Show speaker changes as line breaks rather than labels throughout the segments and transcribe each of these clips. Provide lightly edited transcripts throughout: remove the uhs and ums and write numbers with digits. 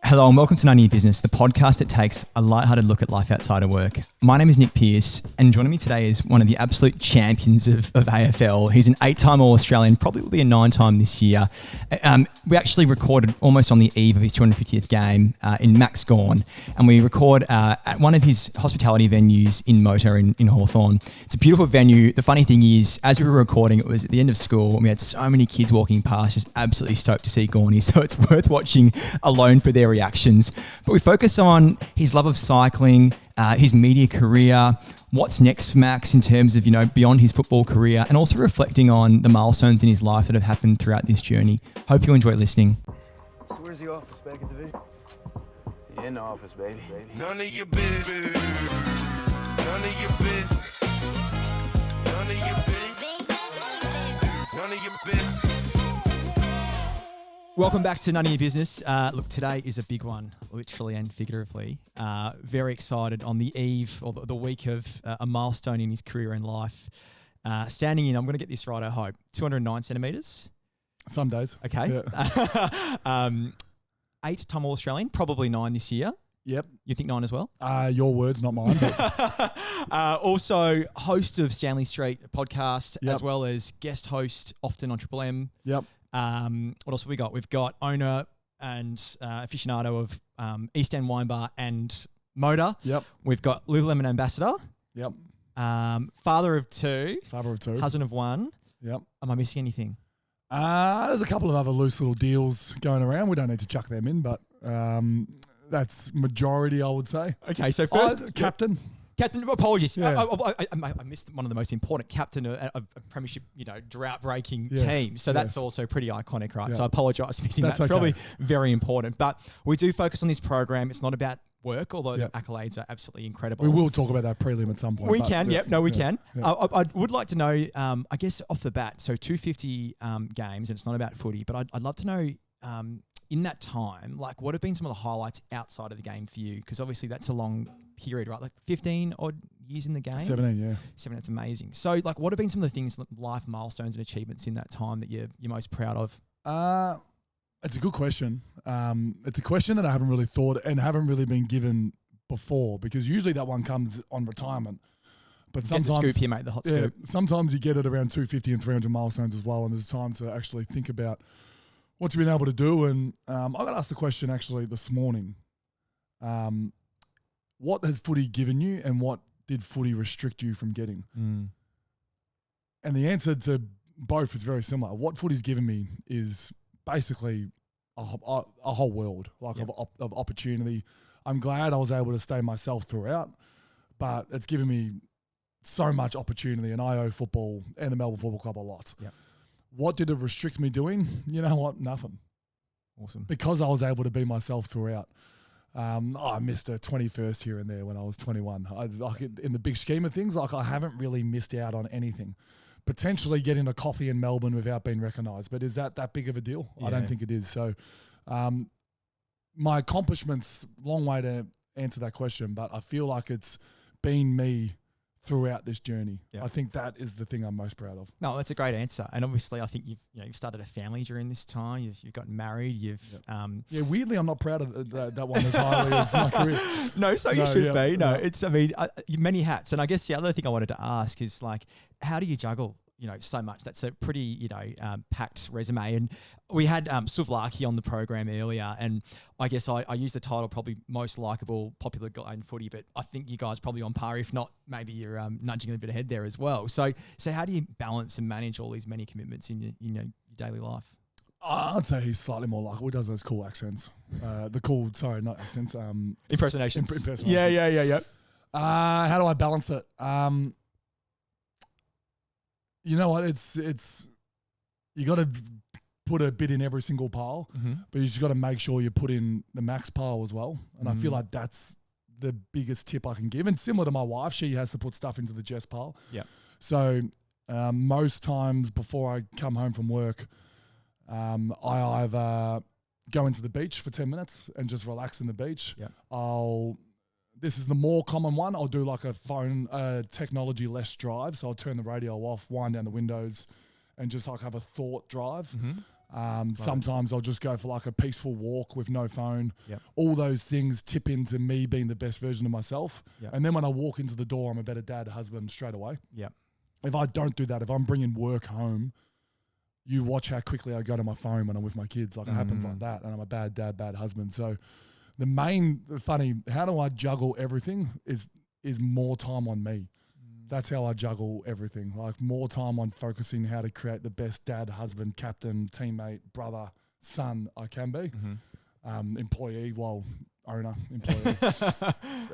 Hello and welcome to None of Your Business, the podcast that takes a lighthearted look at life outside of work. My name is Nick Pearce, and joining me today is one of the absolute champions of AFL. He's an 8-time All-Australian, probably will be a 9-time this year. We actually recorded almost on the eve of his 250th game in Max Gawn, and we record at one of his hospitality venues in Motor in Hawthorn. It's a beautiful venue. The funny thing is, as we were recording, it was at the end of school, and we had so many kids walking past, just absolutely stoked to see Gawny, so it's worth watching alone for their reactions. But we focus on his love of cycling, his media career, what's next for Max in terms of, beyond his football career, and also reflecting on the milestones in his life that have happened throughout this journey. Hope you enjoy listening.
So where's the office? Back in division?
In the office, baby.
None of your business. None of your business. None of your business. None of your business.
Welcome back to None of Your Business. Look, today is a big one, literally and figuratively. Very excited on the eve or the week of a milestone in his career and life. Standing in, I'm going to get this right, I hope, 209 centimetres.
Some days.
Okay.
Yeah.
8-time All-Australian, probably 9 this year.
Yep.
You think 9 as well?
Your words, not mine. But
Also, host of Stanley Street podcast,
Yep.
as well as guest host often on Triple M.
Yep.
What else have we got? We've got owner and aficionado of East End Wine Bar and Motor.
Yep.
We've got Lululemon ambassador.
Yep.
Father of 2.
Father of 2.
Husband of 1.
Yep.
Am I missing anything?
There's a couple of other loose little deals going around. We don't need to chuck them in, but that's majority, I would say.
Okay, so first,
captain.
Captain, apologies.
Yeah.
I missed one of the most important captain of a premiership, drought-breaking
Yes,
team. So that's
yes.
also pretty iconic, right?
Yeah.
So I apologise for missing that.
That's
It's probably
okay.
very important. But we do focus on this program. It's not about work, although
Yeah.
the accolades are absolutely incredible.
We will talk about that prelim at some point.
We
but
can,
yeah,
yep. No, we
yeah,
can.
yeah.
I would like to know, I guess off the bat, so 250 games, and it's not about footy, but I'd love to know, in that time, like what have been some of the highlights outside of the game for you? Because obviously that's a long period, right? Like 15 odd years in the game.
17, yeah.
7, that's amazing. So like what have been some of the things, life milestones and achievements in that time that you're most proud of?
It's a good question. It's a question that I haven't really thought and haven't really been given before, because usually that one comes on retirement. But
Get
sometimes,
the scoop here, mate, the hot scoop.
sometimes you get it around 250 and 300 milestones as well, and there's time to actually think about what you've been able to do. And I got asked the question actually this morning. What has footy given you, and what did footy restrict you from getting?
Mm.
And the answer to both is very similar. What footy's given me is basically a whole world
Yep.
of opportunity. I'm glad I was able to stay myself throughout, but it's given me so much opportunity, and I owe football and the Melbourne Football Club a lot.
Yep.
What did it restrict me doing? You know what? Nothing.
Awesome.
Because I was able to be myself throughout. I missed a 21st here and there when I was 21. In the big scheme of things, I haven't really missed out on anything. Potentially getting a coffee in Melbourne without being recognised, but is that big of a deal?
Yeah.
I don't think it is. So my accomplishments, long way to answer that question, but I feel like it's been me throughout this journey.
Yeah.
I think that is the thing I'm most proud of.
No, that's a great answer. And obviously I think you've started a family during this time. You've gotten married.
Yeah, weirdly, I'm not proud of that one as highly as my career.
No, so you
No,
should
yeah,
be. No,
yeah.
it's, many hats. And I guess the other thing I wanted to ask is like, how do you juggle, so much? That's a pretty, packed resume. And we had Suvlaki on the program earlier, and I guess I used the title probably most likable, popular guy in footy, but I think you guys probably on par, if not, maybe you're nudging a bit ahead there as well. So how do you balance and manage all these many commitments in your daily life?
I'd say he's slightly more likable. He does those cool accents. Not accents.
Impersonations.
Impersonations.
Yeah.
How do I balance it? You know what? It's you got to put a bit in every single pile, but you just got to make sure you put in the max pile as well. And I feel like that's the biggest tip I can give. And similar to my wife, she has to put stuff into the Jess pile.
Yeah.
So most times before I come home from work, I either go into the beach for 10 minutes and just relax in the beach.
Yeah.
This is the more common one. I'll do like a phone technology less drive. So I'll turn the radio off, wind down the windows, and just like have a thought drive. Sometimes I'll just go for like a peaceful walk with no phone.
Yep.
All those things tip into me being the best version of myself.
Yep.
And then when I walk into the door, I'm a better dad, husband straight away.
Yep.
If I don't do that, if I'm bringing work home, you watch how quickly I go to my phone when I'm with my kids. Like it happens like that. And I'm a bad dad, bad husband. So how do I juggle everything is more time on me. That's how I juggle everything. Like more time on focusing how to create the best dad, husband, captain, teammate, brother, son I can be. Employee, owner, employee.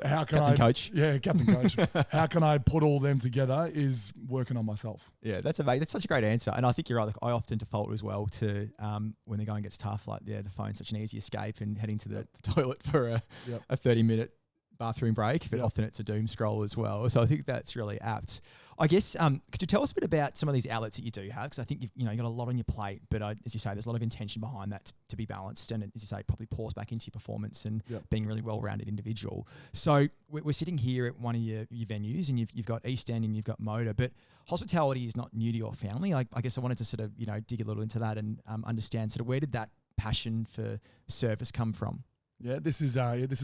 How can
Captain coach.
Yeah, captain coach. How can I put all them together is working on myself.
Yeah, that's amazing. That's such a great answer. And I think you're right. Like, I often default as well to when the going gets tough, like, the phone's such an easy escape and heading to the toilet for a 30-minute bathroom break, but often it's a doom scroll as well. So I think that's really apt. I guess, could you tell us a bit about some of these outlets that you do have? Because I think you've got a lot on your plate, but as you say, there's a lot of intention behind that to be balanced. And as you say, it probably pours back into your performance and being a really well-rounded individual. So we're sitting here at one of your venues, and you've got East End and you've got Motor, but hospitality is not new to your family. I guess I wanted to sort of, dig a little into that and understand sort of where did that passion for service come from?
Yeah, this is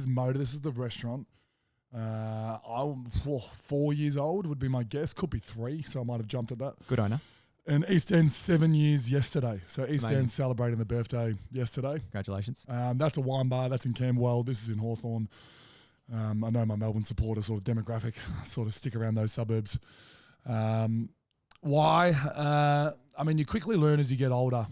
Motor. This is the restaurant. I'm 4 years old would be my guess. Could be 3, so I might have jumped at that.
Good owner.
And East End 7 years yesterday. So East
Amazing.
End celebrating the birthday yesterday.
Congratulations.
That's a wine bar. That's in Camberwell. This is in Hawthorn. I know my Melbourne supporter sort of demographic sort of stick around those suburbs. Why? You quickly learn as you get older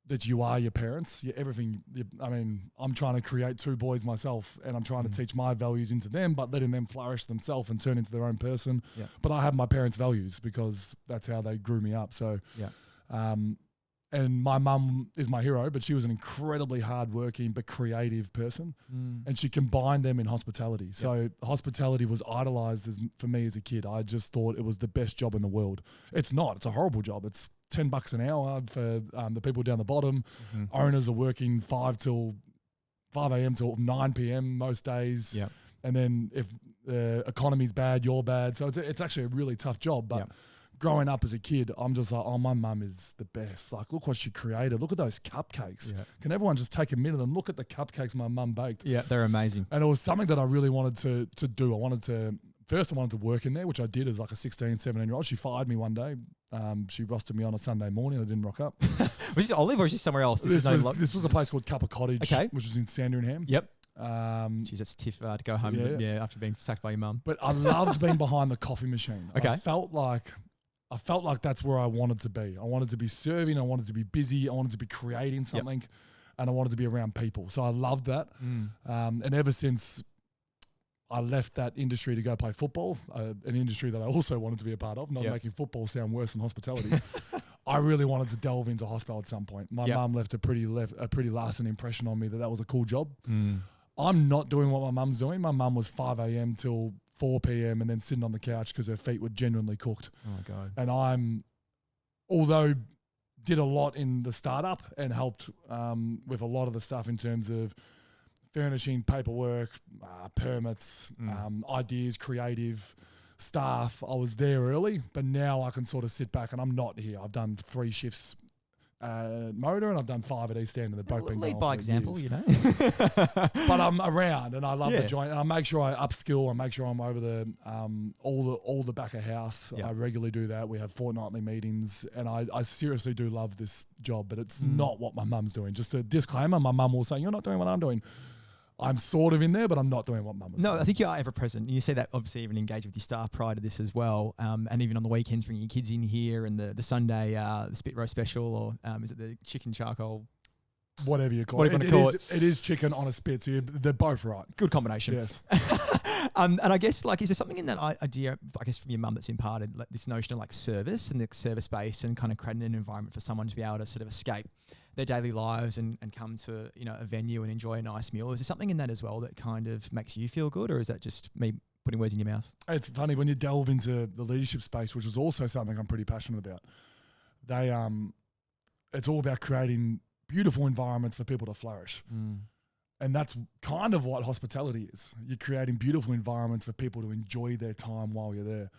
that you are your parents. I'm trying to create 2 boys myself, and I'm trying to teach my values into them, but letting them flourish themselves and turn into their own person.
Yeah.
But I have my parents' values because that's how they grew me up. So, and my mum is my hero, but she was an incredibly hardworking but creative person, and she combined them in hospitality. So hospitality was idolized for me as a kid. I just thought it was the best job in the world. It's not. It's a horrible job. It's $10 an hour for the people down the bottom. Owners are working 5 a.m. till 9 p.m. most days. Yep. And then if the economy's bad, you're bad. So it's actually a really tough job. But growing up as a kid, I'm just like, oh, my mum is the best. Like, look what she created. Look at those cupcakes. Yeah. Can everyone just take a minute and look at the cupcakes my mum baked? Yeah, they're amazing. And it was something that I really wanted to do. I wanted to work in there, which I did as like a 16, 17-year-old. She fired me one day. She rostered me on a Sunday morning. I didn't rock up. Was this Olive or is this somewhere else? This was a place called Cuppa Cottage, which is in Sandringham. Yep. Geez, that's tiff to go home after being sacked by your mum. But I loved being behind the coffee machine. Okay. I felt like that's where I wanted to be. I wanted to be serving. I wanted to be busy. I wanted to be creating something. And I wanted to be around people. So I loved that. And ever since I left that industry to go play football, an industry that I also wanted to be a part of, not making football sound worse than hospitality. I really wanted to delve into hospitality at some point. My mum left a pretty lasting impression on me that was a cool job. I'm not doing what my mum's doing. My mum was 5 a.m. till 4 p.m. and then sitting on the couch because her feet were genuinely cooked. Oh, my God. And although did a lot in the startup and helped with a lot of the stuff in terms of furnishing, paperwork, permits, ideas, creative staff. I was there early, but now I can sort of sit back and I'm not here. I've done 3 shifts Motor and I've done 5 at East End, and they've both been lead by example, years. But I'm around and I love the joint, and I make sure I upskill. I make sure I'm over the all the back of house. I regularly do that. We have fortnightly meetings, and I seriously do love this job, but it's not what my mum's doing. Just a disclaimer: my mum will say, "You're not doing what I'm doing." I'm sort of in there, but I'm not doing what mum was doing. No, I think you are ever present. You say that obviously even engage with your staff prior to this as well. And even on the weekends, bringing your kids in here and the Sunday, the spit roast special, or is it the chicken charcoal? Whatever you call it. It is chicken on a spit, so they're both right. Good combination. Yes. And I guess, is there something in that idea, I guess, from your mum that's imparted, like this notion of service and the service space and kind of creating an environment for someone to be able to sort of escape their daily lives and come to a venue and enjoy a nice meal? Is there something in that as well that kind of makes you feel good, or is that just me putting words in your mouth? It's funny when you delve into the leadership space, which is also something I'm pretty passionate about. It's all about creating beautiful environments for people to flourish. And that's kind of what hospitality is. You're creating beautiful environments for people to enjoy their time while you're there.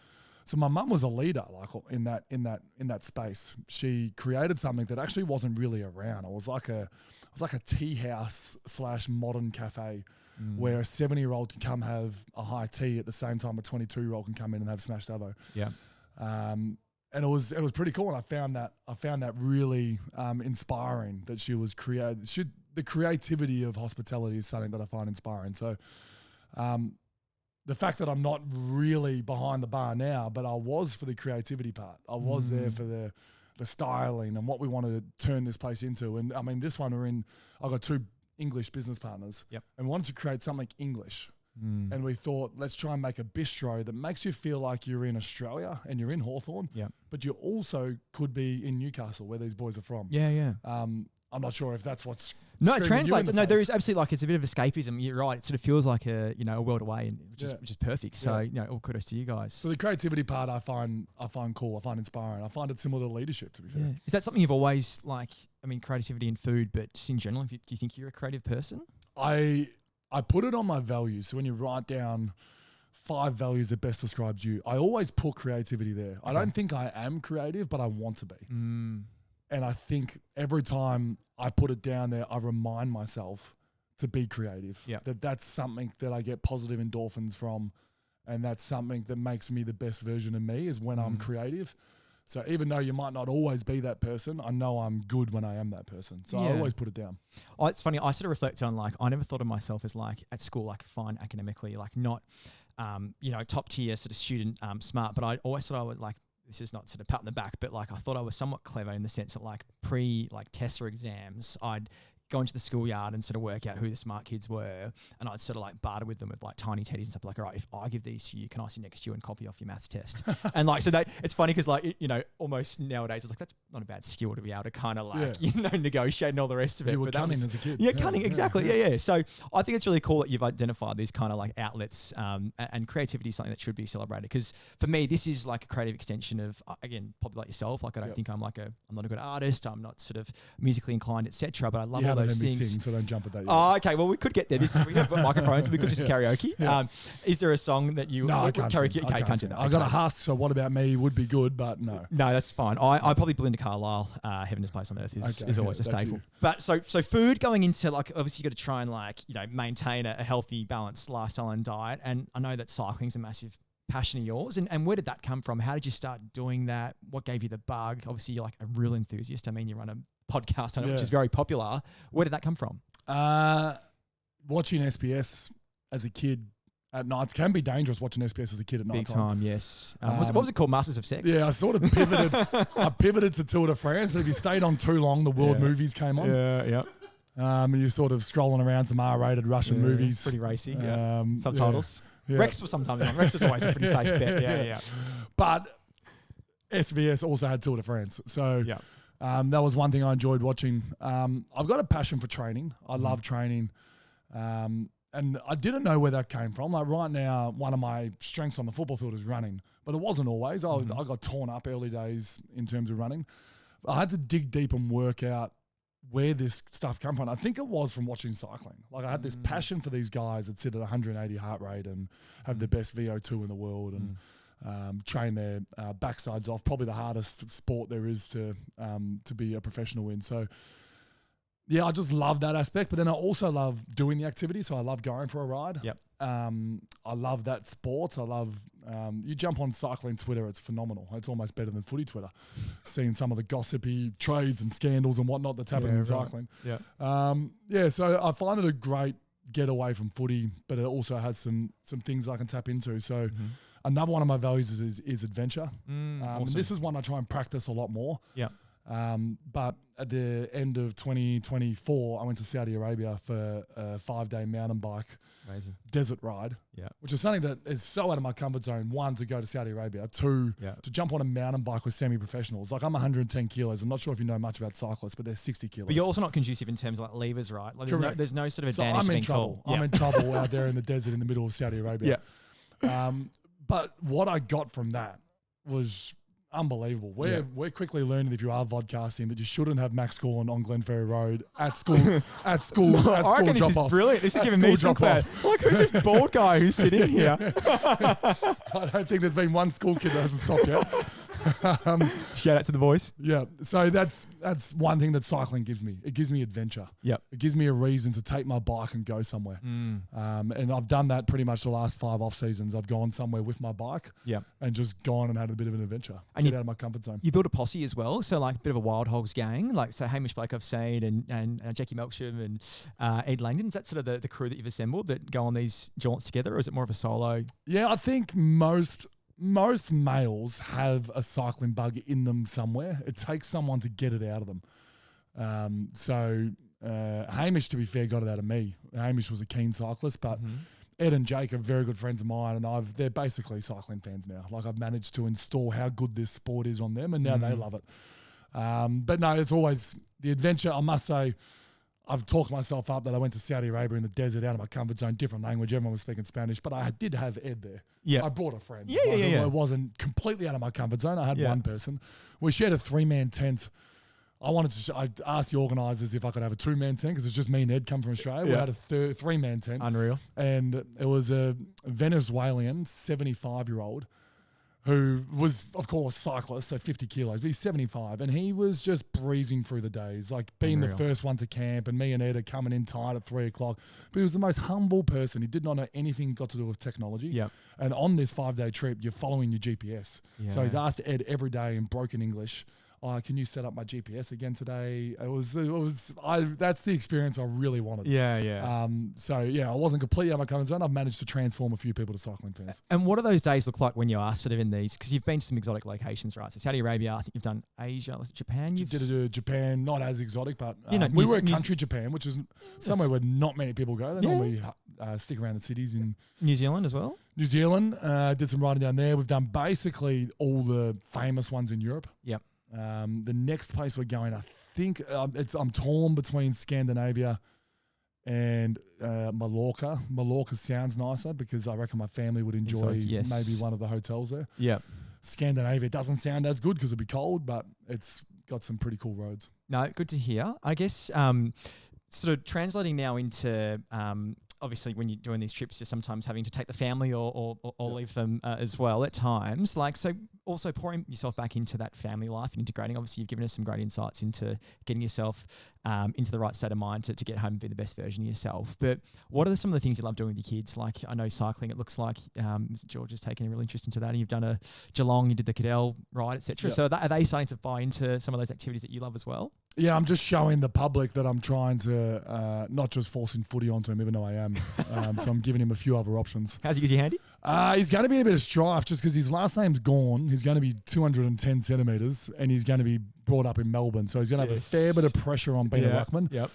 So my mum was a leader, like in that space. She created something that actually wasn't really around. It was like a tea house / modern cafe, where a 70-year-old can come have a high tea at the same time a 22-year-old can come in and have smashed avo.
Yeah.
And it was pretty cool. And I found that really inspiring that she was the creativity of hospitality is something that I find inspiring. So. The fact that I'm not really behind the bar now, but I was for the creativity part. I was there for the styling and what we wanted to turn this place into. And I mean, this one I've got 2 English business partners.
Yep.
And we wanted to create something English. And we thought, let's try and make a bistro that makes you feel like you're in Australia and you're in Hawthorn, but you also could be in Newcastle where these boys are from.
Yeah, yeah.
I'm not sure if that's what's
no, it
screaming you in
translates.
the
No, there
face.
is absolutely it's a bit of escapism. You're right. It sort of feels like a world away, and which is perfect. So all kudos to you guys.
So the creativity part I find cool. I find inspiring. I find it similar to leadership, to be fair.
Yeah. Is that something you've always creativity in food, but just in general? Do you think you're a creative person?
I put it on my values. So when you write down 5 values that best describes you, I always put creativity there. I don't think I am creative, but I want to be. And I think every time I put it down there, I remind myself to be creative. Yeah. That's something that I get positive endorphins from, and that's something that makes me the best version of me is when I'm creative. So even though you might not always be that person, I know I'm good when I am that person. So I always put it down.
Oh, it's funny. I sort of reflect on I never thought of myself as at school, fine academically, not, top tier sort of student, smart, but I always thought I would this is not sort of pat on the back, but I thought I was somewhat clever in the sense that pre-tests or exams, I'd go into the schoolyard and sort of work out who the smart kids were, and I'd sort of barter with them with tiny teddies and stuff. All right, if I give these to you, can I sit next to you and copy off your maths test? And so it's funny because almost nowadays it's that's not a bad skill to be able to kind of negotiate and all the rest of it.
You were cunning as a kid.
Yeah, cunning, exactly. Yeah. So I think it's really cool that you've identified these kind of outlets, and creativity is something that should be celebrated. Because for me, this is a creative extension of again, probably like yourself. I don't think I'm not a good artist. I'm not sort of musically inclined, etc. But I love all those things.
Sing, so don't jump at that yet.
Oh, okay. Well, we could get there. We have microphones. We could just karaoke. Is there a song that you?
No, I can't
karaoke.
sing.
Okay,
I
can't do that.
I got a husk, so What About Me would be good, but no.
No, that's fine. I probably Belinda Carlisle. Heaven is Place on Earth is always a staple.
You.
But so food going into obviously you got to try and maintain a healthy, balanced lifestyle and diet. And I know that cycling's a massive passion of yours. And where did that come from? How did you start doing that? What gave you the bug? Obviously, you're a real enthusiast. I mean, you run a podcast on it, which is very popular. Where did that come from?
Watching SBS as a kid at night can be dangerous. Watching SBS as a kid at night.
Big time, yes. What was it called? Masters of Sex?
Yeah, I sort of pivoted. I pivoted to Tour de France, but if you stayed on too long, the world movies came on.
Yeah.
And you're sort of scrolling around some R-rated Russian movies.
Pretty racy. Subtitles.
Yeah.
Rex was sometimes on. Rex was always a pretty safe bet. Yeah.
But SBS also had Tour de France. So that was one thing I enjoyed watching. I've got a passion for training. I love training. And I didn't know where that came from. Right now, one of my strengths on the football field is running, but it wasn't always. I got torn up early days in terms of running. I had to dig deep and work out where this stuff come from. I think it was from watching cycling. I had this passion for these guys that sit at 180 heart rate and have the best VO2 in the world and train their backsides off. Probably the hardest sport there is to be a professional in. So, yeah, I just love that aspect. But then I also love doing the activity. So I love going for a ride.
Yep.
I love that sport. I love, you jump on cycling Twitter, it's phenomenal. It's almost better than footy Twitter. Seeing some of the gossipy trades and scandals and whatnot that's happening in cycling.
Yeah.
So I find it a great getaway from footy, but it also has some things I can tap into. So another one of my values is adventure.
Awesome.
This is one I try and practice a lot more.
Yeah.
But at the end of 2024, I went to Saudi Arabia for a 5-day mountain bike desert ride, which is something that is so out of my comfort zone. 1, to go to Saudi Arabia. 2, to jump on a mountain bike with semi-professionals. I'm 110 kilos. I'm not sure if you know much about cyclists, but they're 60 kilos.
But you're also not conducive in terms of levers, right? There's no sort of advantage
I'm
being
in trouble.
tall.
I'm in trouble out there in the desert in the middle of Saudi Arabia. But what I got from that was unbelievable. We're quickly learning, if you are vodcasting, that you shouldn't have Max Gawn on Glenferrie Road at school
I reckon this is brilliant. This is giving me some credit. Like, who's this bald guy who's sitting here?
I don't think there's been one school kid that hasn't stopped yet.
Shout out to the boys.
Yeah. So that's one thing that cycling gives me. It gives me adventure.
Yep.
It gives me a reason to take my bike and go somewhere. And I've done that pretty much the last 5 off seasons. I've gone somewhere with my bike and just gone and had a bit of an adventure. And get out of my comfort zone.
You build a posse as well. So like a bit of a Wild Hogs gang. Like, so Hamish Blake I've seen and Jackie Melksham and Ed Langdon. Is that sort of the crew that you've assembled that go on these jaunts together, or is it more of a solo?
Yeah, I think most males have a cycling bug in them somewhere. It takes someone to get it out of them. So Hamish, to be fair, got it out of me. Hamish was a keen cyclist, but Ed and Jake are very good friends of mine, and they're basically cycling fans now. Like, I've managed to install how good this sport is on them, and now they love it. But no, it's always the adventure. I must say, I've talked myself up that I went to Saudi Arabia in the desert, out of my comfort zone, different language. Everyone was speaking Spanish, but I did have Ed there.
Yeah.
I brought a friend.
Yeah.
It wasn't completely out of my comfort zone. I had one person. We shared a 3-man tent. I asked the organisers if I could have a 2-man tent, because it's just me and Ed come from Australia. We had a 3-man tent.
Unreal.
And it was a Venezuelan 75-year-old who was, of course, cyclist, so 50 kilos, but he's 75, and he was just breezing through the days, like being the first one to camp, and me and Ed are coming in tight at 3 o'clock. But he was the most humble person. He did not know anything got to do with technology.
Yep.
And on this 5-day trip, you're following your GPS.
Yeah.
So he's asked Ed every day in broken English, can you set up my GPS again today? That's the experience I really wanted.
Yeah.
So I wasn't completely out of my comfort zone. I've managed to transform a few people to cycling fans.
And what do those days look like when you are sort of in these? Because you've been to some exotic locations, right? So Saudi Arabia, I think you've done Asia, was it Japan?
You did Japan, not as exotic, but
we
were country Japan, which is somewhere where not many people go. They normally stick around the cities in
New Zealand as well.
New Zealand, did some riding down there. We've done basically all the famous ones in Europe.
Yep.
The next place we're going, I think I'm torn between Scandinavia and Mallorca. Mallorca sounds nicer because I reckon my family would enjoy maybe one of the hotels there.
Yep.
Scandinavia doesn't sound as good because it'd be cold, but it's got some pretty cool roads.
No, good to hear. I guess sort of translating now into obviously when you're doing these trips, you're sometimes having to take the family or leave them as well at times. Like, so also pouring yourself back into that family life and integrating. Obviously, you've given us some great insights into getting yourself into the right state of mind to get home and be the best version of yourself. But what are some of the things you love doing with your kids? Like, I know cycling, it looks like George has taken a real interest into that, and you've done a Geelong, you did the Cadell ride, etc. Yep. So are they starting to buy into some of those activities that you love as well? Yeah,
I'm just showing the public that I'm trying to not just forcing footy onto him, even though I am. So I'm giving him a few other options.
How's he? Is he handy?
He's going to be in a bit of strife just because his last name's Gawn. He's going to be 210 centimetres and he's going to be brought up in Melbourne. So he's going to have a fair bit of pressure on being a ruckman.
Yep.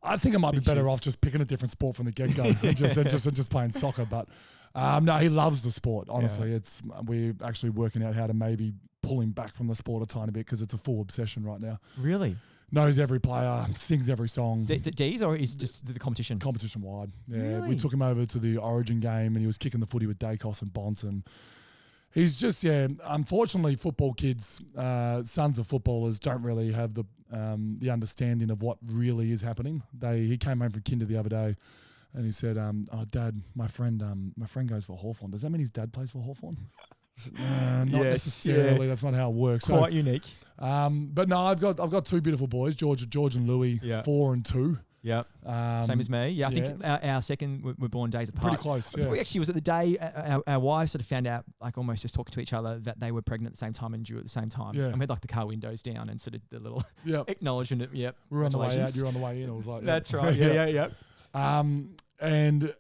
I think I might be better off just picking a different sport from the get-go and just playing soccer. But no, he loves the sport, honestly. We're actually working out how to maybe pull him back from the sport a tiny bit because it's a full obsession right now.
Really?
Knows every player, sings every song.
D's or is just the competition?
Competition wide. Yeah,
really?
We took him over to the Origin game and he was kicking the footy with Dacos and Bonson. He's just, unfortunately, football kids, sons of footballers, don't really have the understanding of what really is happening. He came home from kinder the other day and he said, Dad, my friend goes for Hawthorn. Does that mean his dad plays for Hawthorn? Not necessarily. That's not how it works.
Quite unique.
But no, I've got two beautiful boys, George and Louis, 4 and 2.
Yep. Same as me. Yeah, I think our second were born days apart.
Pretty close. Yeah.
We actually was at the day our wives sort of found out, like almost just talking to each other, that they were pregnant at the same time and due at the same time. Yeah. And we had like the car windows down and sort of the little acknowledgement of we
were on the way out, you're on the way in. It was like
that's right. Yeah.
And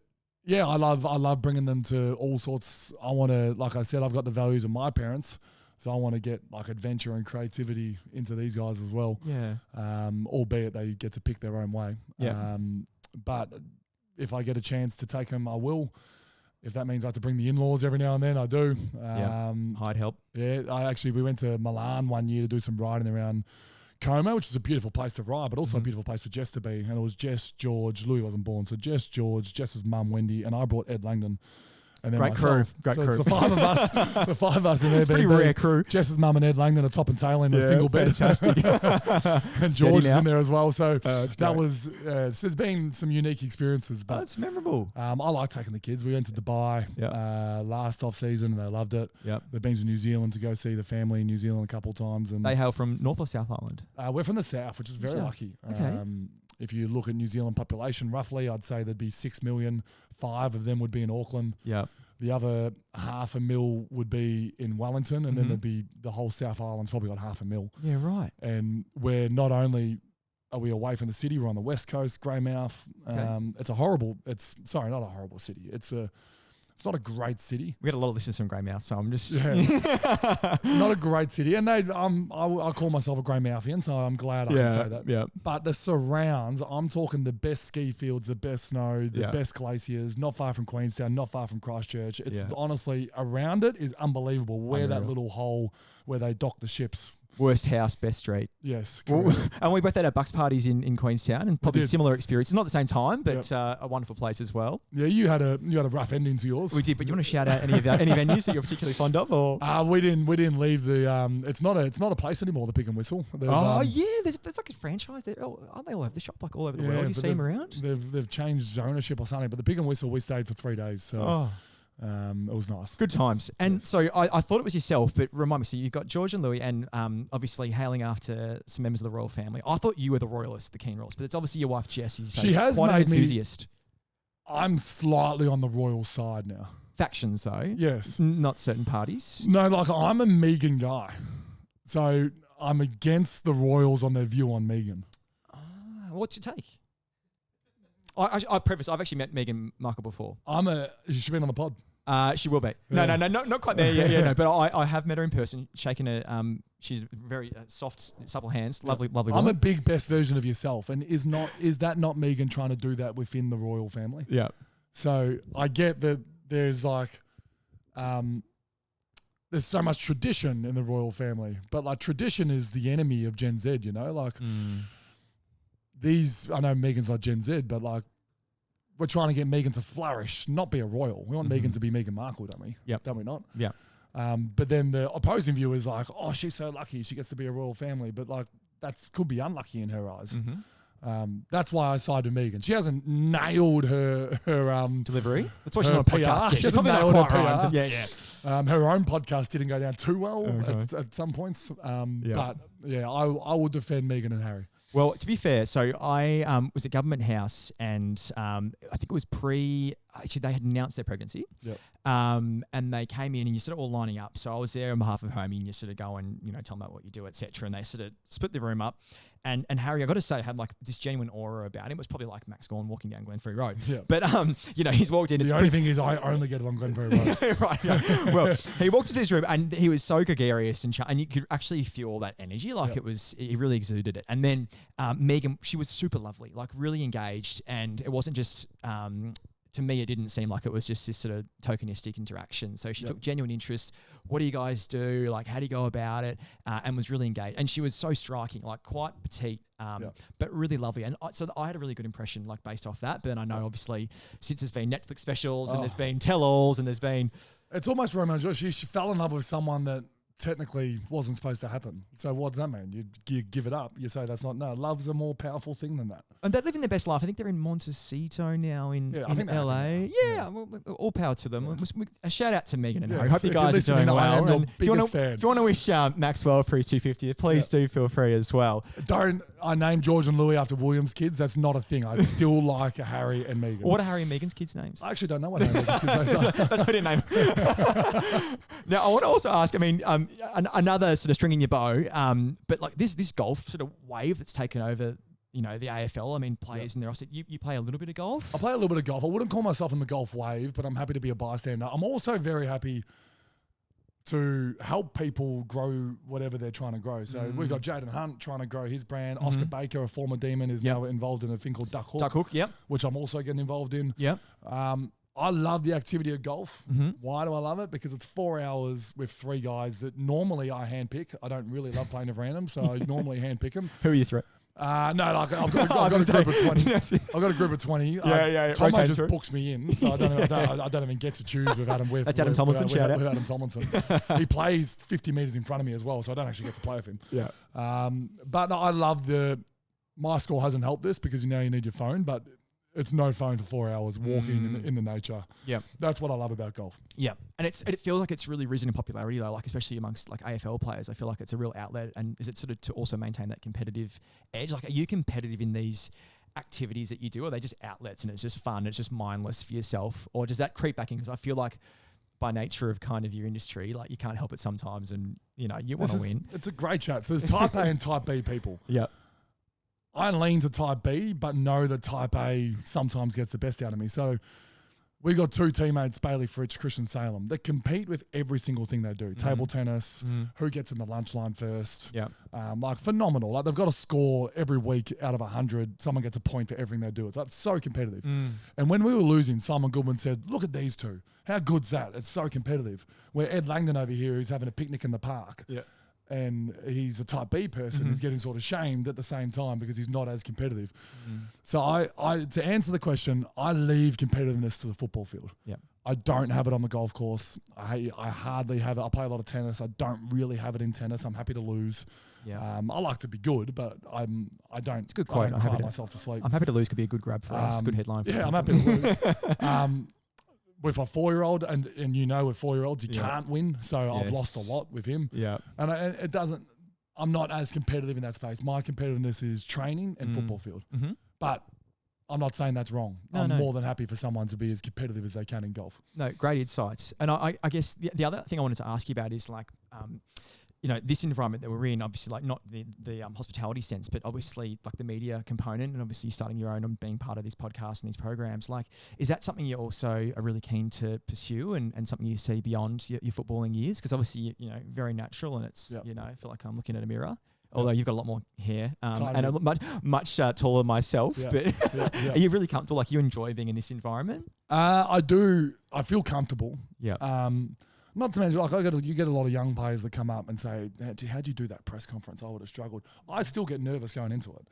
yeah, I love bringing them to all sorts. I want to, like I said, I've got the values of my parents, so I want to get like adventure and creativity into these guys as well. Yeah. Albeit they get to pick their own way. Yeah. But if I get a chance to take them, I will. If that means I have to bring the in-laws every now and then, I do.
Hired help.
Yeah. We went to Milan one year to do some riding around Como, which is a beautiful place to ride, but also a beautiful place for Jess to be. And it was Jess, George, Louis wasn't born, so Jess, George, Jess's mum, Wendy, and I brought Ed Langdon. and then
Great crew.
myself.
Great
So
crew.
it's the five of us. The five of us in there.
Pretty rare crew.
Jess's mum and Ed Langdon are top and tail in a single bed.
Fantastic.
And George is
now.
in there as well. So
that's
that
great.
was, so it's been some unique experiences. But
That's memorable.
I like taking the kids. We went to Dubai last off season and they loved it.
Yep.
They've been to New Zealand to go see the family in New Zealand a couple of times. And
They hail from North or South Island?
we're from the south, which is very
South.
lucky.
Okay.
If you look at New Zealand population, roughly, I'd say there'd be 6 million. 5 of them would be in Auckland.
Yeah.
The other 500,000 would be in Wellington, and then there'd be the whole South Island's probably got 500,000.
Yeah, right.
And we're not only are we away from the city, we're on the west coast, Greymouth. It's a horrible. Sorry, not a horrible city. It's not a great city.
We got a lot of listeners from Greymouth, so I'm just
Not a great city. And I call myself a Greymouthian, so I'm glad I can say that.
Yeah.
But the surrounds, I'm talking the best ski fields, the best snow, the best glaciers, not far from Queenstown, not far from Christchurch. It's honestly, around it is unbelievable. Where that little hole where they dock the ships.
Worst house, best street.
Yes.
Well, and we both had our Bucks parties in Queenstown, and probably
did.
similar experiences. Not at the same time, but a wonderful place as well.
Yeah, you had a rough ending to yours.
We did, but you want to shout out any venues that you're particularly fond of, or?
We didn't leave the. It's not a place anymore. The Pick and Whistle.
There's like a franchise there. Aren't they all over the shop, like all over the world? You
but
see them around?
They've changed ownership or something. But the Pick and Whistle, we stayed for 3 days, so it was nice.
Good times. And so I thought it was yourself, but remind me, so you've got George and Louis, and obviously hailing after some members of the royal family. I thought you were the royalist, the keen royalist, but it's obviously your wife Jessie. So
She has
quite an
made me-
enthusiast.
I'm slightly on the royal side now.
Factions though.
Yes.
Not certain parties.
No, like I'm a Meghan guy. So I'm against the royals on their view on Meghan.
What's your take? I preface, I've actually met Meghan Markle before.
She's been on the pod.
She will be. No, not quite there. No. But I have met her in person, shaken her. She's very soft, supple hands. Lovely woman.
I'm a big best version of yourself. And is that not Meghan trying to do that within the royal family?
Yeah.
So I get that there's like, there's so much tradition in the royal family, but like tradition is the enemy of Gen Z, you know, like I know Meghan's not Gen Z, but like we're trying to get Meghan to flourish, not be a royal. We want Meghan to be Meghan Markle, don't we?
Yep.
Don't we not?
Yeah.
But then the opposing view is like, oh, she's so lucky. She gets to be a royal family. But like, could be unlucky in her eyes. That's why I side with Meghan. She hasn't nailed her
Delivery. That's why she's
her
on a podcast.
PR.
She's probably not
nailed her
quite right.
PR.
Yeah.
Her own podcast didn't go down too well
Okay.
at some points. But yeah, I will defend Meghan and Harry.
Well, to be fair, so I was at Government House, and I think it was actually they had announced their pregnancy.
Yep.
And they came in, and you sort of all lining up. So I was there on behalf of Homie, and you sort of go and, tell them about what you do, etc. And they sort of split the room up. And Harry, I got to say, had like this genuine aura about him. It was probably like Max Gawn walking down Glenferrie Road.
Yeah.
But he's walked in.
The only thing is, I only get along Glenferrie Road.
Right. Yeah. Well, he walked into this room and he was so gregarious and you could actually feel that energy. Like he really exuded it. And then Meghan, she was super lovely, like really engaged. And it wasn't just, to me, it didn't seem like it was just this sort of tokenistic interaction. So she took genuine interest. What do you guys do? Like, how do you go about it? And was really engaged. And she was so striking, like quite petite, but really lovely. And so I had a really good impression, like based off that. But I know obviously since there's been Netflix specials and there's been tell-alls and there's been...
It's almost Romeo and Juliet. She fell in love with someone that technically wasn't supposed to happen. So what does that mean? You give it up. You say that's not... No, love's a more powerful thing than that.
And they're living their best life. I think they're in Montecito now in LA. Yeah, well, all power to them. A shout out to Megan and Harry. Hope you guys are doing well. And if you want to wish Maxwell for his 250th, please do feel free as well.
I named George and Louis after Williams' kids. That's not a thing. I still like Harry and Meghan.
What are Harry and Meghan's kids' names?
I actually don't know what Harry and Meghan's kids' names are.
That's what I didn't name. Now, I want to also ask, another sort of string in your bow, but like this golf sort of wave that's taken over the AFL, players in their offset. You play a little bit of golf?
I play a little bit of golf. I wouldn't call myself in the golf wave, but I'm happy to be a bystander. I'm also very happy to help people grow whatever they're trying to grow. So we've got Jaden Hunt trying to grow his brand. Oscar Baker, a former Demon, is now involved in a thing called Duck Hook. Which I'm also getting involved in.
Yep.
I love the activity of golf. Why do I love it? Because it's 4 hours with 3 guys that normally I handpick. I don't really love playing with random, so I normally handpick them.
Who are you three?
No, like I've got a group of 20. I've got a group of 20.
Yeah.
Tomo
Rotate
just
through.
books me in, so I don't even get to choose with Adam.
That's Adam Tomlinson,
With
shout out.
Adam Tomlinson. He plays 50 metres in front of me as well, so I don't actually get to play with him.
Yeah.
But no, I love my score hasn't helped this because you need your phone, but it's no phone for 4 hours walking in the nature.
Yeah.
That's what I love about golf.
Yeah. And it feels like it's really risen in popularity though, like especially amongst like AFL players. I feel like it's a real outlet. And is it sort of to also maintain that competitive edge? Like, are you competitive in these activities that you do? Or are they just outlets and it's just fun, it's just mindless for yourself? Or does that creep back in? Because I feel like by nature of kind of your industry, like you can't help it sometimes and, you want to win.
It's a great chat. So there's type A and type B people.
Yeah.
I lean to type B, but know that type A sometimes gets the best out of me. So we got two teammates, Bailey Fritsch, Christian Salem, that compete with every single thing they do. Table tennis, who gets in the lunch line first.
Yeah.
Like phenomenal. Like they've got a score every week out of 100. Someone gets a point for everything they do. It's like so competitive. And when we were losing, Simon Goodwin said, look at these two. How good's that? It's so competitive. Where Ed Langdon over here is having a picnic in the park.
Yeah.
And he's a type B person. He's getting sort of shamed at the same time because he's not as competitive. So I to answer the question, I leave competitiveness to the football field.
Yeah.
I don't have it on the golf course. I hardly have it. I play a lot of tennis. I don't really have it in tennis. I'm happy to lose.
Yeah.
I like to be good, but I don't. It's
a good quote.
I don't cry myself to sleep.
I'm happy to lose could be a good grab for us. Good headline. For
I'm happy to lose. With a 4-year-old, and with 4-year-olds, you can't win. So I've lost a lot with him.
Yeah.
And it doesn't, I'm not as competitive in that space. My competitiveness is training and football field. But I'm not saying that's wrong. I'm more than happy for someone to be as competitive as they can in golf.
No, great insights. And I guess the other thing I wanted to ask you about is like, this environment that we're in, obviously like not the hospitality sense, but obviously like the media component and obviously starting your own and being part of this podcast and these programs. Like, is that something you also are really keen to pursue and something you see beyond your footballing years? Because obviously, very natural and it's, I feel like I'm looking at a mirror. Although you've got a lot more hair and I look much taller than myself. But are you really comfortable? Like you enjoy being in this environment?
I do. I feel comfortable.
Yeah.
Not to mention, like you get a lot of young players that come up and say, how'd you do that press conference? I would have struggled. I still get nervous going into it.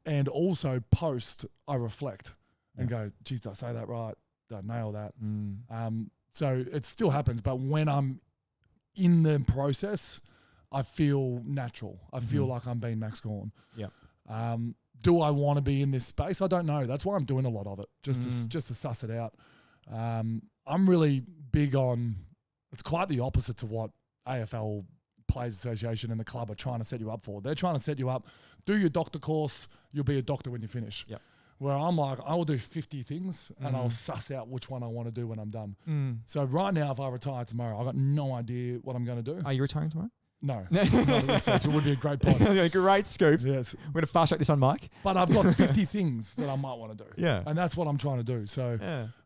And also post, I reflect and go, geez, did I say that right? Did I nail that? So it still happens. But when I'm in the process, I feel natural. I feel like I'm being Max Gawn.
Yeah.
Do I want to be in this space? I don't know. That's why I'm doing a lot of it, just to suss it out. I'm really big on. It's quite the opposite to what AFL Players Association and the club are trying to set you up for. They're trying to set you up. Do your doctor course. You'll be a doctor when you finish.
Yep.
Where I'm like, I will do 50 things and I'll suss out which one I want to do when I'm done. So right now, if I retire tomorrow, I've got no idea what I'm going to do.
Are you retiring tomorrow?
No. Not at this stage. It would be a great pod.
Great scoop.
Yes.
We're going to fast track this on Mike.
But I've got 50 things that I might want to do.
Yeah.
And that's what I'm trying to do. So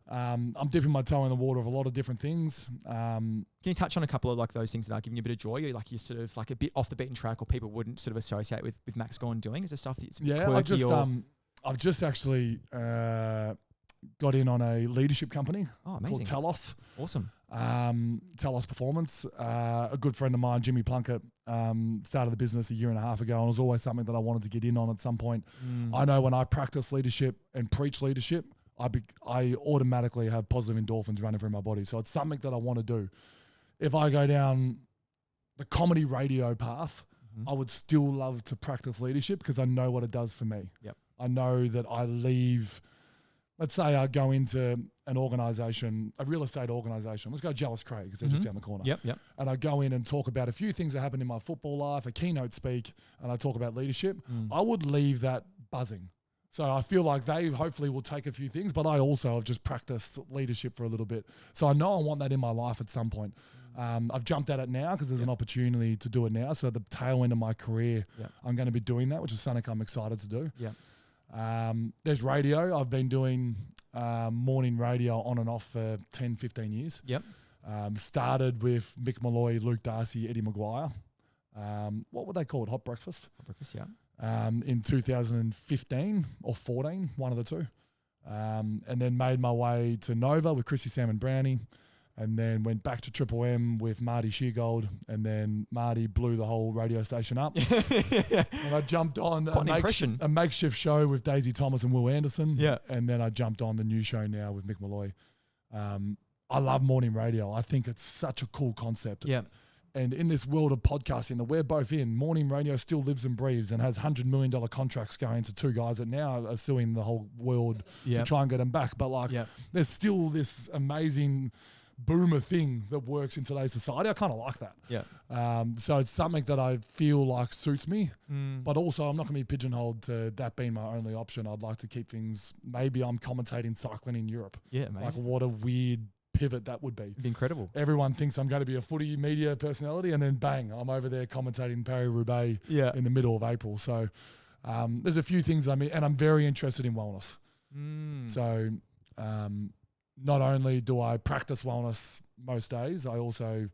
I'm dipping my toe in the water of a lot of different things.
Can you touch on a couple of like those things that are giving you a bit of joy, or like you're sort of like a bit off the beaten track, or people wouldn't sort of associate with Max Gawn doing? Is there stuff that's quirky
I've just actually got in on a leadership company called Telos.
Awesome.
Telos Performance. A good friend of mine, Jimmy Plunkett, started the business a year and a half ago, and it was always something that I wanted to get in on at some point. I know when I practice leadership and preach leadership, I automatically have positive endorphins running through my body. So it's something that I want to do. If I go down the comedy radio path, I would still love to practice leadership because I know what it does for me.
Yep.
I know that I leave, let's say I go into an organisation, a real estate organisation. Let's go Jealous Craig because they're just down the corner.
Yep.
And I go in and talk about a few things that happened in my football life, a keynote speak, and I talk about leadership. I would leave that buzzing. So I feel like they hopefully will take a few things, but I also have just practiced leadership for a little bit. So I know I want that in my life at some point. I've jumped at it now because there's an opportunity to do it now. So at the tail end of my career, I'm going to be doing that, which is something I'm excited to do. There's radio. I've been doing morning radio on and off for 10, 15 years. Started with Mick Malloy, Luke Darcy, Eddie Maguire. What were they called? Hot Breakfast?
Hot Breakfast, yeah.
In 2015 or 14, one of the two. And then made my way to Nova with Chrissy, Sam and Brownie. and then went back to Triple M with Marty Sheargold, and then Marty blew the whole radio station up. And I jumped on a makeshift show with Daisy Thomas and Will Anderson.
Yeah.
And then I jumped on the new show now with Mick Malloy. I love morning radio. I think it's such a cool concept.
Yeah.
And in this world of podcasting that we're both in, morning radio still lives and breathes and has $100 million contracts going to two guys that now are suing the whole world to try and get them back. But like, there's still this amazing boomer thing that works in today's society. I kind of like that.
Yeah.
So it's something that I feel like suits me, but also I'm not going to be pigeonholed to that being my only option. I'd like to keep things, maybe I'm commentating cycling in Europe.
Yeah, amazing.
Like what a weird pivot that would be.
It'd be incredible.
Everyone thinks I'm going to be a footy media personality, and then bang, I'm over there commentating Paris-Roubaix in the middle of April. So there's a few things and I'm very interested in wellness. So not only do I practice wellness most days, I also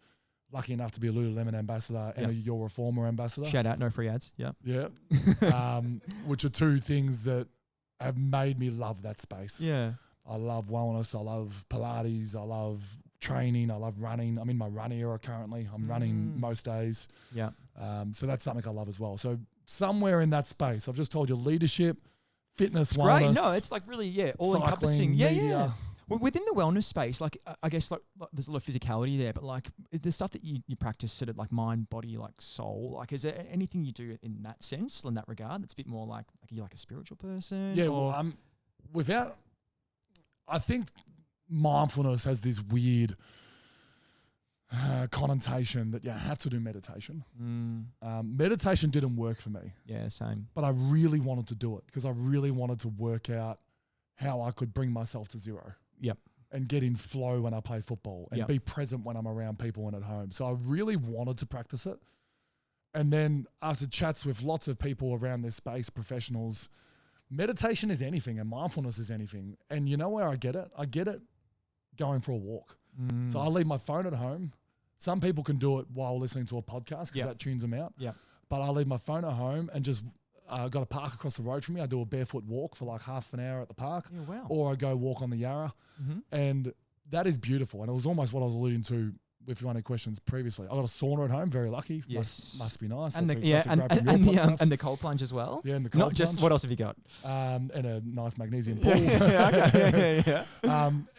lucky enough to be a Lululemon ambassador and a Your Reformer ambassador.
Shout out, no free ads. Yeah.
Yeah. Which are two things that have made me love that space.
Yeah.
I love wellness. I love Pilates. I love training. I love running. I'm in my run era currently. I'm running most days.
Yeah.
So that's something I love as well. So somewhere in that space, I've just told you leadership, fitness,
It's
wellness.
great. No, it's like really, all encompassing.
cycling,
Yeah,
media.
yeah. Well, within the wellness space, like I guess like there's a lot of physicality there, but like the stuff that you practice sort of like mind, body, like soul, like is there anything you do in that sense, in that regard, that's a bit more like you're like a spiritual person?
Yeah, well, I think mindfulness has this weird connotation that you have to do meditation. Meditation didn't work for me.
Yeah, same.
But I really wanted to do it because I really wanted to work out how I could bring myself to zero.
Yep.
And get in flow when I play football and be present when I'm around people and at home. So I really wanted to practice it. And then after chats with lots of people around this space, professionals, meditation is anything and mindfulness is anything. And you know where I get it? I get it going for a walk. So I leave my phone at home. Some people can do it while listening to a podcast because that tunes them out.
Yeah.
But I leave my phone at home and just got a park across the road from me. I do a barefoot walk for like half an hour at the park.
Yeah, wow.
Or I go walk on the Yarra. And that is beautiful. And it was almost what I was alluding to if you wanted questions previously. I got a sauna at home, very lucky.
Yes.
Must be nice.
And
That's
and the cold plunge as well.
Yeah, and the cold
Not just,
plunge.
what else have you got?
And a nice magnesium pool.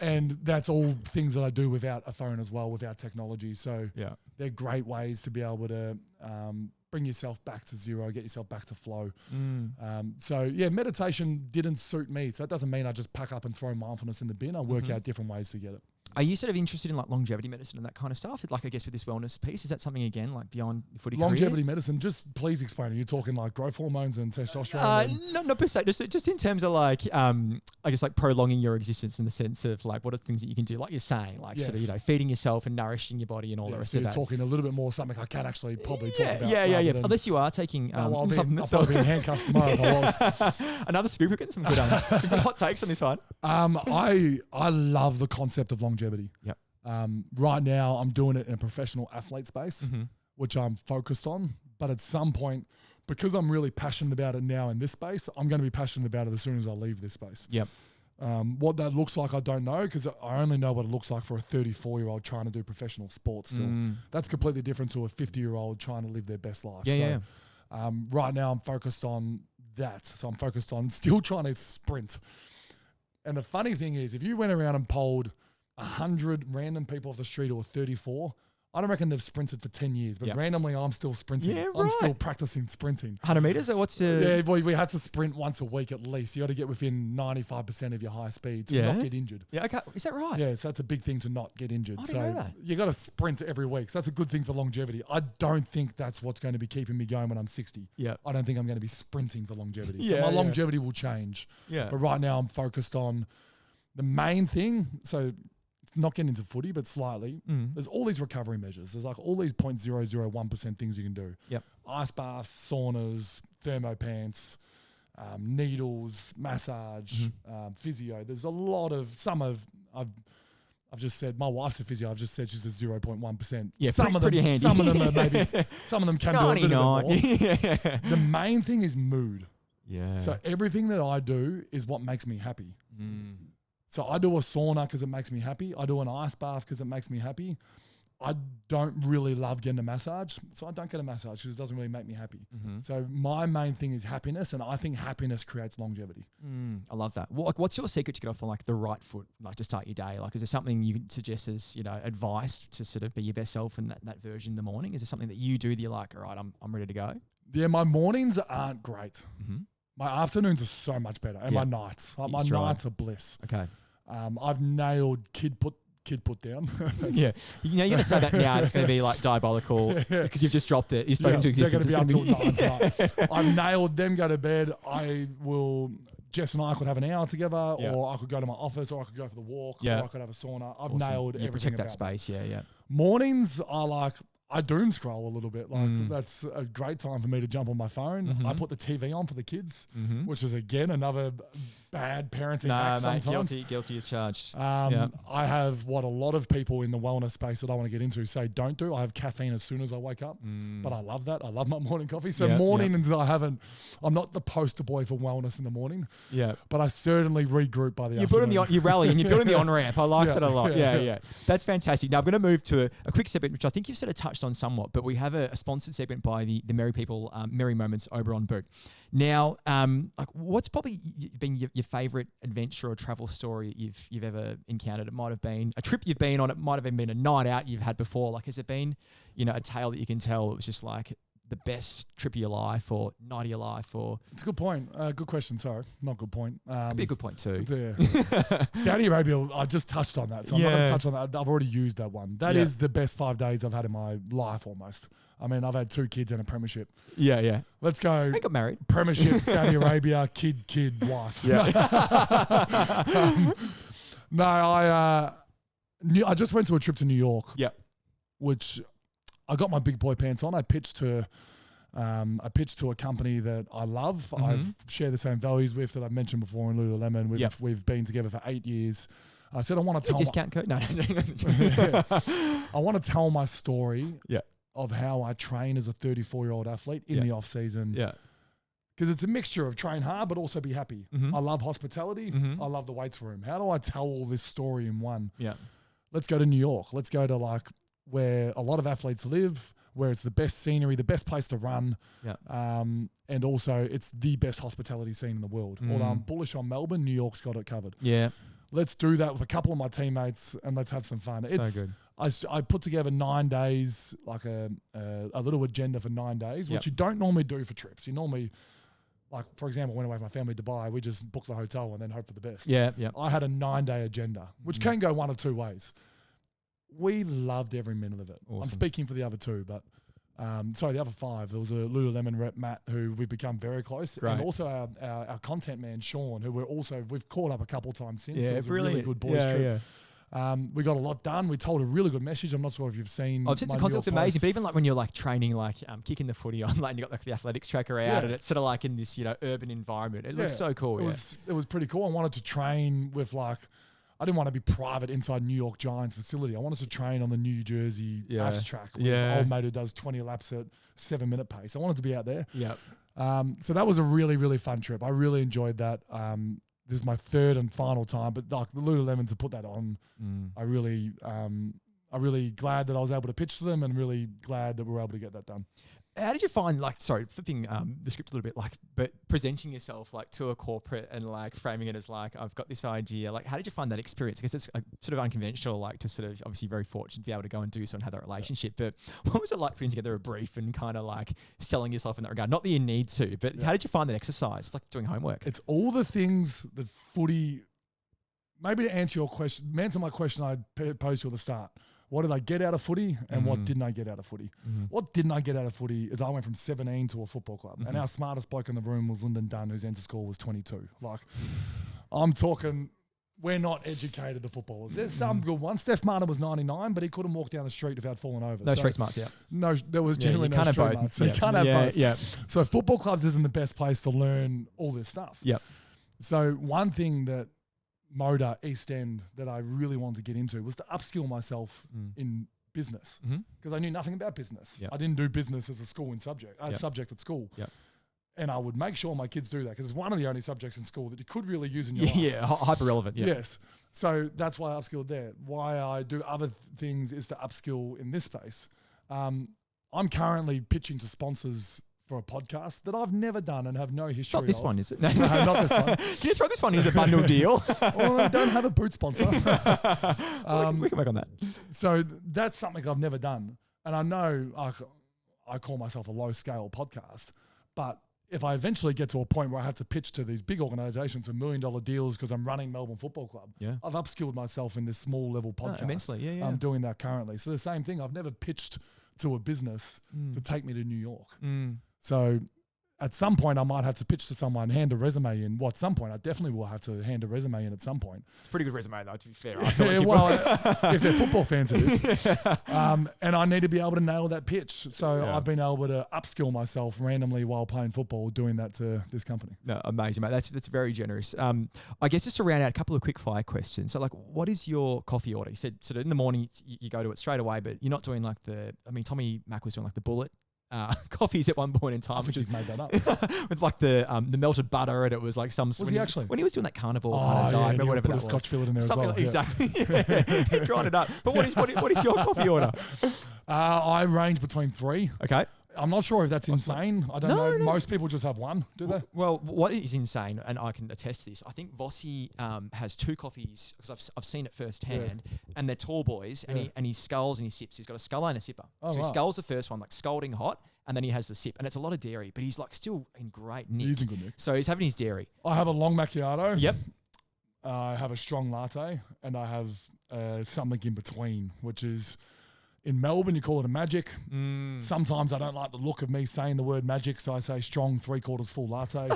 And that's all things that I do without a phone as well, without technology. So they're great ways to be able to bring yourself back to zero, get yourself back to flow. So yeah, meditation didn't suit me. So that doesn't mean I just pack up and throw mindfulness in the bin. I work out different ways to get it.
Are you sort of interested in like longevity medicine and that kind of stuff? Like I guess with this wellness piece, is that something again like beyond your footy
Longevity
career?
medicine, just please explain. Are you talking like growth hormones and testosterone?
Not per se, just in terms of like, I guess like prolonging your existence in the sense of like what are things that you can do, like you're saying, like sort of, feeding yourself and nourishing your body and all the rest
so
of
you're
that.
talking a little bit more something I can actually probably talk about.
Yeah. Unless you are taking
I'll
supplements.
probably be in handcuffs tomorrow if I was.
Another scoop, we're getting some good hot takes on this one.
I love the concept of longevity.
Yep.
Right now, I'm doing it in a professional athlete space, which I'm focused on. But at some point, because I'm really passionate about it now in this space, I'm going to be passionate about it as soon as I leave this space.
Yep.
What that looks like, I don't know, because I only know what it looks like for a 34-year-old trying to do professional sports still. That's completely different to a 50-year-old trying to live their best life. Right now, I'm focused on that. So I'm focused on still trying to sprint. And the funny thing is, if you went around and polled 100 random people off the street who are 34, I don't reckon they've sprinted for 10 years, but randomly I'm still sprinting.
Yeah,
I'm
right.
still practicing sprinting.
100 meters, or what's the...
Yeah, we have to sprint once a week at least. You got to get within 95% of your high speed to not get injured.
Yeah, okay. Is that right?
Yeah, so that's a big thing to not get injured.
I didn't know that.
You got to sprint every week. So that's a good thing for longevity. I don't think that's what's going to be keeping me going when I'm 60.
Yeah.
I don't think I'm going to be sprinting for longevity.
Yeah,
so my
yeah.
longevity will change.
Yeah.
But right now I'm focused on the main thing. So not getting into footy, but slightly. There's all these recovery measures. There's like all these 0.001% things you can do.
Yep.
Ice baths, saunas, thermopants, needles, massage, physio. There's a lot of I've just said my wife's a physio. I've just said she's a 0.1%.
Yeah,
some of them,
pretty handy.
Some of them are maybe. Some of them can do a little bit more.
Yeah.
The main thing is mood.
Yeah.
So everything that I do is what makes me happy. So I do a sauna because it makes me happy. I do an ice bath because it makes me happy. I don't really love getting a massage, so I don't get a massage because it doesn't really make me happy. So my main thing is happiness, and I think happiness creates longevity.
I love that. What's your secret to get off on like the right foot, like to start your day? Like, is there something you could suggest as, you know, advice to sort of be your best self in that version in the morning? Is there something that you do that you're like, all right, I'm ready to go?
Yeah, my mornings aren't great. My afternoons are so much better, and my nights. Like my nights are bliss.
Okay.
I've nailed kid put down.
Yeah. You know, you're going to say that now, and it's going to be like diabolical because you've just dropped it. You've spoken to existence.
They're going to be up till 9 tonight. I've nailed them, go to bed. Jess and I could have an hour together, or I could go to my office, or I could go for the walk, or I could have a sauna. I've nailed everything.
Protect that space. Yeah.
Mornings are I doom scroll a little bit. That's a great time for me to jump on my phone. I put the TV on for the kids, which is again another bad parenting hack sometimes.
Guilty as charged.
I have what a lot of people in the wellness space that I want to get into say don't do. I have caffeine as soon as I wake up, but I love that. I love my morning coffee. So mornings I'm not the poster boy for wellness in the morning. Yeah, but I certainly regroup by the afternoon.
You rally and you build in the on ramp. I like that a lot. Yeah. That's fantastic. Now I'm going to move to a quick segment, which I think you've sort of touched on somewhat, but we have a sponsored segment by the Merry People, Merry Moments over on Boot. Now, like, what's probably been your favourite adventure or travel story you've ever encountered? It might have been a trip you've been on. It might have been a night out you've had before. Like, has it been, you know, a tale that you can tell? It was just like the best trip of your life or night of your life, or
it's a good point. Good question. Sorry, not good point.
Could be a good point too.
Yeah. Saudi Arabia. I just touched on that, so I'm not going to touch on that. I've already used that one. That is the best 5 days I've had in my life, almost. I mean, I've had 2 kids and a premiership.
Yeah.
Let's go.
I got married.
Premiership, Saudi Arabia, kid, wife. Yeah. I just went to a trip to New York.
Yeah.
Which I got my big boy pants on. I pitched to a company that I love. I've shared the same values with that I've mentioned before in Lululemon. We've been together for 8 years. I said I want to tell
discount code. No.
I want to tell my story. Of how I train as a 34-year-old athlete in the off season. Yeah. Because it's a mixture of train hard, but also be happy. I love hospitality. I love the weights room. How do I tell all this story in one? Yeah. Let's go to New York. Let's go to like where a lot of athletes live, where it's the best scenery, the best place to run. Yeah. And also it's the best hospitality scene in the world. Although I'm bullish on Melbourne, New York's got it covered. Yeah. Let's do that with a couple of my teammates and let's have some fun.
So good.
I put together 9 days, like a little agenda for 9 days, which you don't normally do for trips. You normally, like, for example, went away with my family to Dubai, we just booked the hotel and then hope for the best. Yeah. I had a 9-day agenda, which can go one of 2 ways. We loved every minute of it. Awesome. I'm speaking for the other 2, but the other 5. There was a Lululemon rep, Matt, who we've become very close. Great. And also our content man, Sean, who we've caught up a couple of times since. Yeah, it was brilliant. A really good boys trip. Yeah. We got a lot done. We told a really good message. I'm not sure if you've seen.
I've seen some concept's amazing. But even like when you're like training, like kicking the footy on, like and you got like the athletics tracker out, and it's sort of like in this urban environment. It looks so cool.
It was pretty cool. I wanted to train with like. I didn't want to be private inside New York Giants facility. I wanted to train on the New Jersey Ash track with an old mate who does 20 laps at 7-minute pace. I wanted to be out there. Yeah. So that was a really, really fun trip. I really enjoyed that. This is my 3rd and final time, but like the Lululemon to put that on, I'm really glad that I was able to pitch to them and really glad that we were able to get that done.
How did you find, like, sorry, flipping the script a little bit, like, but presenting yourself like to a corporate and like framing it as like, I've got this idea. Like, how did you find that experience? Because it's sort of unconventional, like to sort of obviously very fortunate to be able to go and do so and have that relationship. But what was it like putting together a brief and kind of like selling yourself in that regard? Not that you need to, but how did you find that exercise? It's like doing homework.
It's all the things that footy, maybe to answer my question I posed to you at the start. What did I get out of footy and what didn't I get out of footy? What didn't I get out of footy is I went from 17 to a football club. And our smartest bloke in the room was Lyndon Dunn, whose enter score was 22. Like, I'm talking, we're not educated, the footballers. There's some good ones. Steph Martin was 99, but he couldn't walk down the street without falling over.
No street smarts, yeah.
No, there was genuinely no street smarts. So you can't have both. Yeah. So football clubs isn't the best place to learn all this stuff. Yep. So one thing that Moda East End that I really wanted to get into was to upskill myself in business because I knew nothing about business. Yep. I didn't do business as a subject at school. Yep. And I would make sure my kids do that because it's one of the only subjects in school that you could really use in your life.
Yeah, hyper relevant. Yeah.
Yes. So that's why I upskilled there. Why I do other things is to upskill in this space. I'm currently pitching to sponsors for a podcast that I've never done and have no history
Not this
of.
one, is it?
No, not this one.
Can you throw this one in as a bundle deal?
Well, I don't have a boot sponsor.
We can work on that.
So that's something I've never done. And I know I call myself a low-scale podcast, but if I eventually get to a point where I have to pitch to these big organizations for $1 million deals because I'm running Melbourne Football Club, I've upskilled myself in this small level podcast.
Immensely, yeah.
I'm doing that currently. So the same thing, I've never pitched to a business to take me to New York. So at some point I might have to pitch to someone, hand a resume in. Well, at some point I definitely will have to hand a resume in at some point.
It's a pretty good resume though, to be fair.
If they're football fans it is. And I need to be able to nail that pitch. So I've been able to upskill myself randomly while playing football, doing that to this company.
No, amazing, mate. That's very generous. I guess just to round out a couple of quick fire questions. So, like, what is your coffee order? You said sort of in the morning you go to it straight away, but you're not doing like Tommy Mack was doing like the bullet coffees at one point in time.
I think he's made that up.
With like the melted butter, and it was like some.
Was he actually?
When he was doing that carnivore
kind
of diet,
and
whatever
put
that
a Scotch fillet in there
Something
as well.
Exactly. Yeah. Grind it up. But what is your coffee order?
I range between 3.
Okay.
I'm not sure if that's insane. I don't know. Most people just have one, do they?
Well, what is insane, and I can attest to this, I think Vossi has 2 coffees, because I've seen it firsthand, and they're tall boys, and he sculls and he sips. He's got a sculler and a sipper. So he sculls the first one, like scalding hot, and then he has the sip. And it's a lot of dairy, but he's like still in great nick.
He's in good nick.
So he's having his dairy.
I have a long macchiato.
Yep.
I have a strong latte, and I have something in between, which is... In Melbourne, you call it a magic. Sometimes I don't like the look of me saying the word magic, so I say strong 3/4 full latte.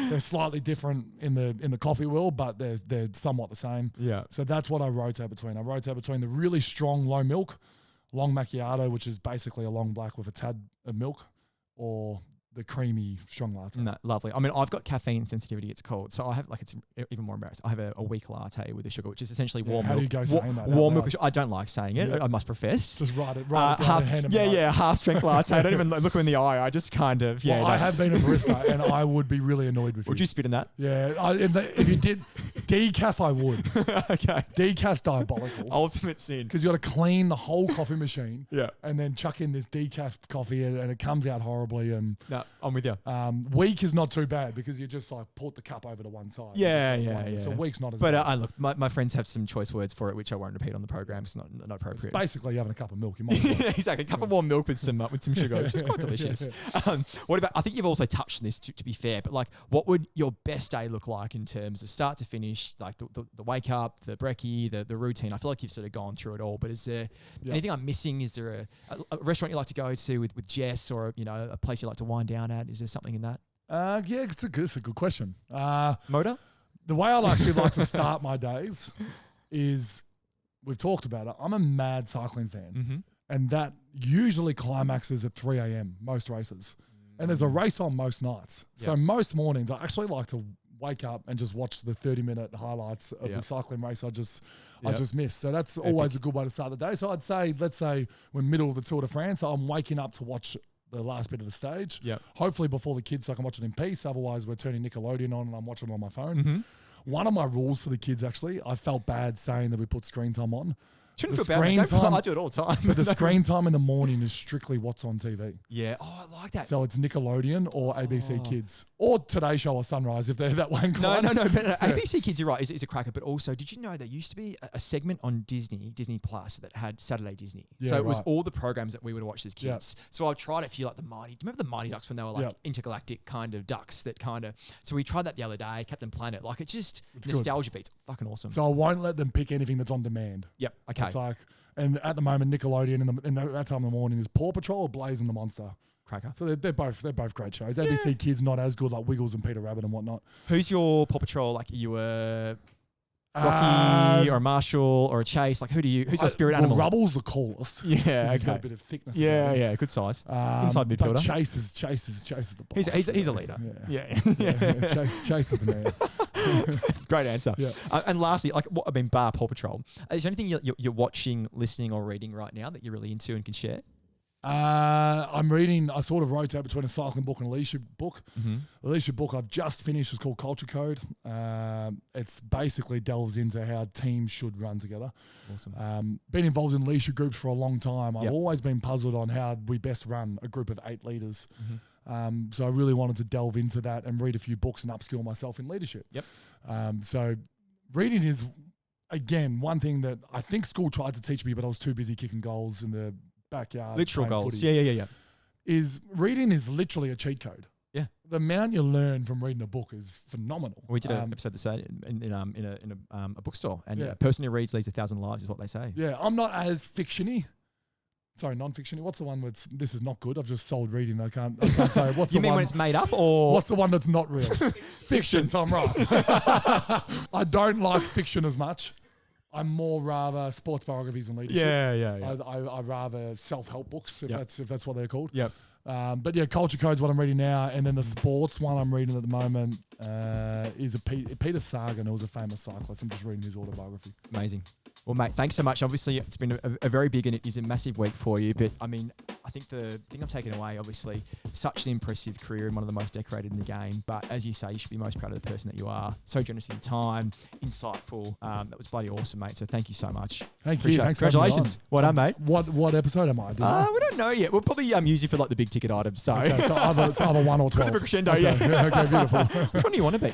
They're slightly different in the coffee world, but they're somewhat the same.
Yeah.
So that's what I rotate between. I rotate between the really strong low milk, long macchiato, which is basically a long black with a tad of milk, or the creamy strong latte.
No, lovely. I mean, I've got caffeine sensitivity, it's called. So I have, like, it's even more embarrassed. I have a weak latte with the sugar, which is essentially warm milk.
How do you go saying that?
Warm milk. I don't like saying it, I must profess.
Just write it down and hand
Yeah, half strength latte. I don't even look him in the eye. I just kind of,
Well, I have been a barista, and I would be really annoyed with you.
Would you spit in that?
Yeah. If you did decaf, I would.
Okay.
Decaf's diabolical.
Ultimate sin.
Because you got to clean the whole coffee machine.
Yeah.
And then chuck in this decaf coffee, and it comes out horribly. And
No, I'm with you.
weak is not too bad because you just like put the cup over to one side.
Yeah.
So weak's not as bad.
But look, my friends have some choice words for it, which I won't repeat on the program. It's not appropriate.
Basically, having a cup of milk. You might as well.
Yeah, exactly. A cup of warm milk with some sugar, which is quite delicious. What about? I think you've also touched on this, to be fair. But like, what would your best day look like in terms of start to finish? Like the wake up, the brekkie, the routine. I feel like you've sort of gone through it all. But is there anything I'm missing? Is there a restaurant you like to go to with Jess, or a place you like to wind down at? Is there something in that?
Yeah, it's a good question.
Motor?
The way I actually like to start my days is, we've talked about it, I'm a mad cycling fan. And that usually climaxes at 3 a.m, most races. And there's a race on most nights. So most mornings, I actually like to wake up and just watch the 30-minute highlights of the cycling race I just missed. So that's always a good way to start the day. So I'd say, let's say we're middle of the Tour de France, I'm waking up to watch the last bit of the stage. Hopefully before the kids so I can watch it in peace. Otherwise, we're turning Nickelodeon on and I'm watching it on my phone. One of my rules for the kids, actually, I felt bad saying that we put screen time on.
Shouldn't feel bad. I do it all the time.
But the screen time in the morning is strictly what's on TV.
Yeah. Oh, I like that.
So it's Nickelodeon or ABC Kids. Or Today Show or Sunrise if they're that way inclined.
No. But ABC Kids, you're right, is a cracker. But also, did you know there used to be a segment on Disney Plus that had Saturday Disney?
Yeah,
so it was all the programs that we would watch as kids.
Yeah.
So I tried a few, like the Mighty. Do you remember the Mighty Ducks when they were like intergalactic kind of ducks that kind of... So we tried that the other day, Captain Planet. Like it's just nostalgia beats. Fucking awesome.
So I won't let them pick anything that's on demand.
Yep. Okay.
It's like... And at the moment, Nickelodeon in that time in the morning is Paw Patrol or Blaze and the Monster.
Cracker.
So they're both great shows. ABC Kids not as good, like Wiggles and Peter Rabbit and whatnot.
Who's your Paw Patrol? Like, are you a Rocky or a Marshall or a Chase? Like, who's your spirit animal?
Rubble's the coolest.
Yeah,
He's got a bit of thickness.
Yeah, good size. Inside midfielder.
But Chase is the boss.
He's a leader. Yeah.
Chase is the man.
Great answer.
Yeah.
And lastly, bar Paw Patrol. Is there anything you're watching, listening, or reading right now that you're really into and can share?
I'm reading, I sort of rotate between a cycling book and a leadership book.
Mm-hmm.
The leadership book I've just finished is called Culture Code. It's basically delves into how teams should run together.
Awesome.
Been involved in leadership groups for a long time. I've
Yep.
always been puzzled on how we best run a group of 8 leaders.
Mm-hmm.
So I really wanted to delve into that and read a few books and upskill myself in leadership.
Yep.
So reading is, again, one thing that I think school tried to teach me, but I was too busy kicking goals in the backyard.
Literal
playing
goals.
footy.
Yeah.
Is reading is literally a cheat code.
Yeah.
The amount you learn from reading a book is phenomenal.
We did an episode to say in a bookstore, and
Yeah.
a person who reads leads 1,000 lives is what they say.
Yeah, I'm not as fictiony. Sorry, non-fictiony. What's the one that's this is not good? I've just sold reading. I can't tell you. What's
You
the
mean
one?
when it's made up, or
What's the one that's not real? Fiction. So I'm right. I don't like fiction as much. I'm more rather sports biographies and leadership.
Yeah.
I rather self-help books, if
Yep.
that's what they're called.
Yep.
But yeah, Culture Code's what I'm reading now, and then the sports one I'm reading at the moment is Peter Sagan, who was a famous cyclist. I'm just reading his autobiography.
Amazing. Well, mate, thanks so much. Obviously, it's been a very big and it is a massive week for you. But I mean, I think the thing I'm taking away, obviously, such an impressive career and one of the most decorated in the game. But as you say, you should be most proud of the person that you are. So generous in your time, insightful. That was bloody awesome, mate. So thank you so much.
Thank
Appreciate
you.
it.
Thanks for having me
Congratulations. Well done, mate.
What episode am I? Do you know?
We don't know yet. We'll probably use you for like the big ticket items. So,
Okay, so either 1 or 12.
Could have a crescendo,
Okay,
yeah.
Okay, beautiful.
Which one do you want to be?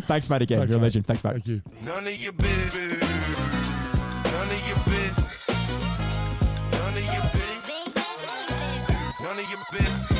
Thanks, mate, again.
Thanks,
You're a
mate.
legend. Thanks, mate.
Thank you.
None of your business. None of your business. None of your business. None of your business.